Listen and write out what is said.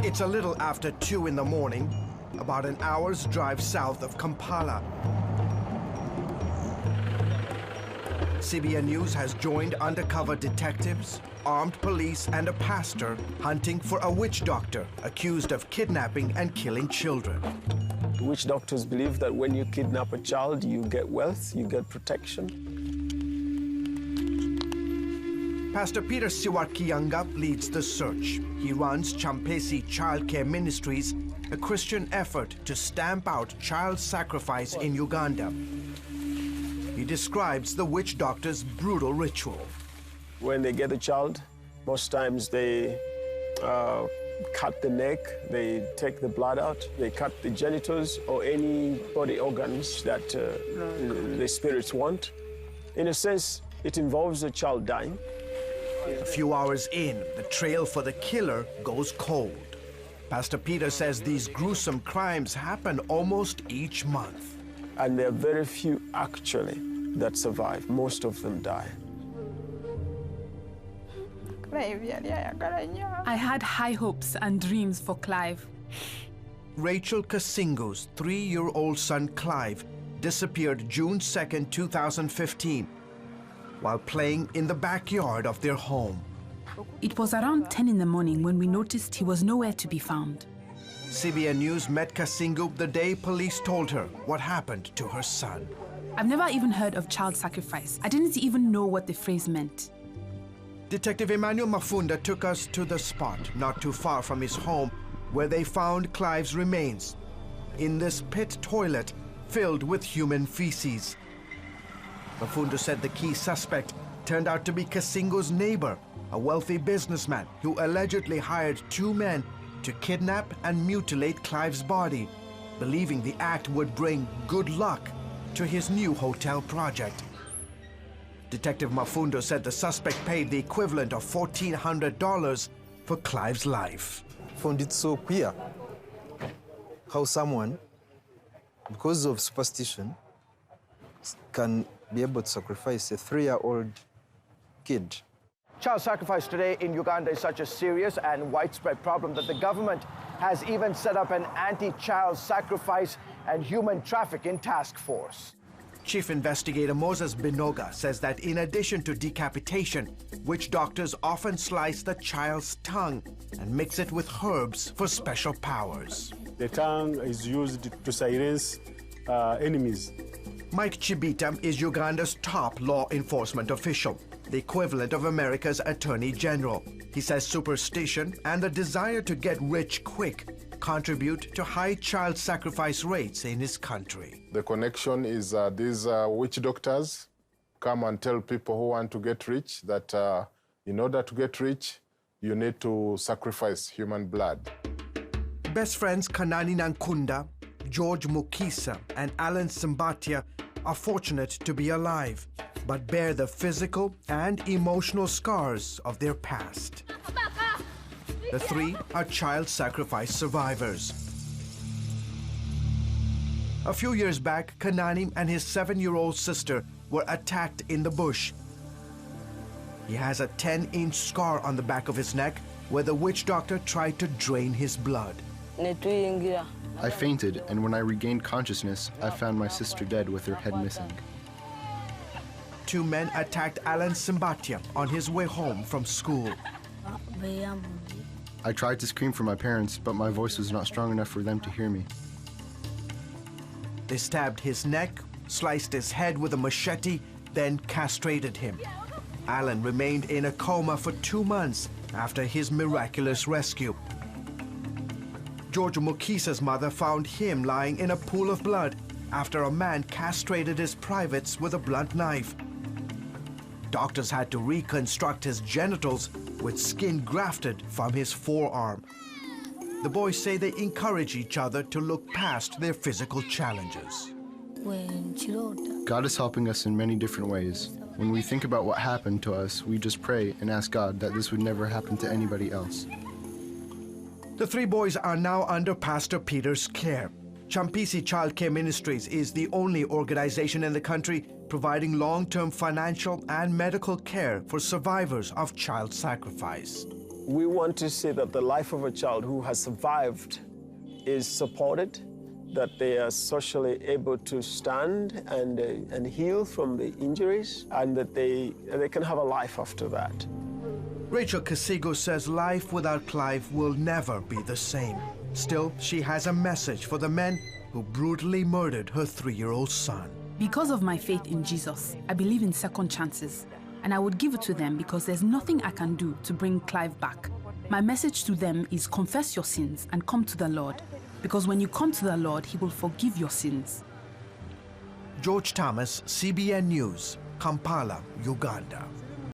It's a little after 2 in the morning, about an hour's drive south of Kampala. CBN News has joined undercover detectives, armed police, and a pastor hunting for a witch doctor accused of kidnapping and killing children. Witch doctors believe that when you kidnap a child, you get wealth, you get protection. Pastor Peter Siwarkiyanga leads the search. He runs Champesi Child Care Ministries, a Christian effort to stamp out child sacrifice in Uganda. He describes the witch doctor's brutal ritual. When they get a child, most times they cut the neck, they take the blood out, they cut the genitals or any body organs that the spirits want. In a sense, it involves the child dying. A few hours in, the trail for the killer goes cold. Pastor Peter says these gruesome crimes happen almost each month. And there are very few, actually, that survive. Most of them die. I had high hopes and dreams for Clive. Rachel Kasingo's 3-year-old son, Clive, disappeared June 2nd, 2015, while playing in the backyard of their home. It was around 10 in the morning when we noticed he was nowhere to be found. CBN News met Kasingo the day police told her what happened to her son. I've never even heard of child sacrifice. I didn't even know what the phrase meant. Detective Emmanuel Mafunda took us to the spot, not too far from his home, where they found Clive's remains in this pit toilet filled with human feces. Mafunda said the key suspect turned out to be Kasingo's neighbor, a wealthy businessman who allegedly hired 2 men to kidnap and mutilate Clive's body, believing the act would bring good luck to his new hotel project. Detective Mafundo said the suspect paid the equivalent of $1,400 for Clive's life. I found it so queer how someone, because of superstition, can be able to sacrifice a 3-year-old kid. Child sacrifice today in Uganda is such a serious and widespread problem that the government has even set up an anti-child sacrifice and human trafficking task force. Chief Investigator Moses Binoga says that in addition to decapitation, witch doctors often slice the child's tongue and mix it with herbs for special powers. The tongue is used to silence enemies. Mike Chibita is Uganda's top law enforcement official, the equivalent of America's Attorney General. He says superstition and the desire to get rich quick contribute to high child sacrifice rates in his country. The connection is these witch doctors come and tell people who want to get rich that in order to get rich, you need to sacrifice human blood. Best friends Kanani Nankunda, George Mukisa, and Alan Simbatia are fortunate to be alive, but bear the physical and emotional scars of their past. The 3 are child sacrifice survivors. A few years back, Kanani and his 7-year-old sister were attacked in the bush. He has a 10-inch scar on the back of his neck where the witch doctor tried to drain his blood. I fainted, and when I regained consciousness, I found my sister dead with her head missing. 2 men attacked Alan Simbatia on his way home from school. I tried to scream for my parents, but my voice was not strong enough for them to hear me. They stabbed his neck, sliced his head with a machete, then castrated him. Alan remained in a coma for 2 months after his miraculous rescue. George Mukisa's mother found him lying in a pool of blood after a man castrated his privates with a blunt knife. Doctors had to reconstruct his genitals with skin grafted from his forearm. The boys say they encourage each other to look past their physical challenges. God is helping us in many different ways. When we think about what happened to us, we just pray and ask God that this would never happen to anybody else. The 3 boys are now under Pastor Peter's care. Champesi Child Care Ministries is the only organization in the country providing long-term financial and medical care for survivors of child sacrifice. We want to see that the life of a child who has survived is supported, that they are socially able to stand and heal from the injuries, and that they can have a life after that. Rachel Kasigo says life without Clive will never be the same. Still, she has a message for the men who brutally murdered her 3-year-old son. Because of my faith in Jesus, I believe in second chances, and I would give it to them because there's nothing I can do to bring Clive back. My message to them is confess your sins and come to the Lord, because when you come to the Lord, He will forgive your sins. George Thomas, CBN News, Kampala, Uganda.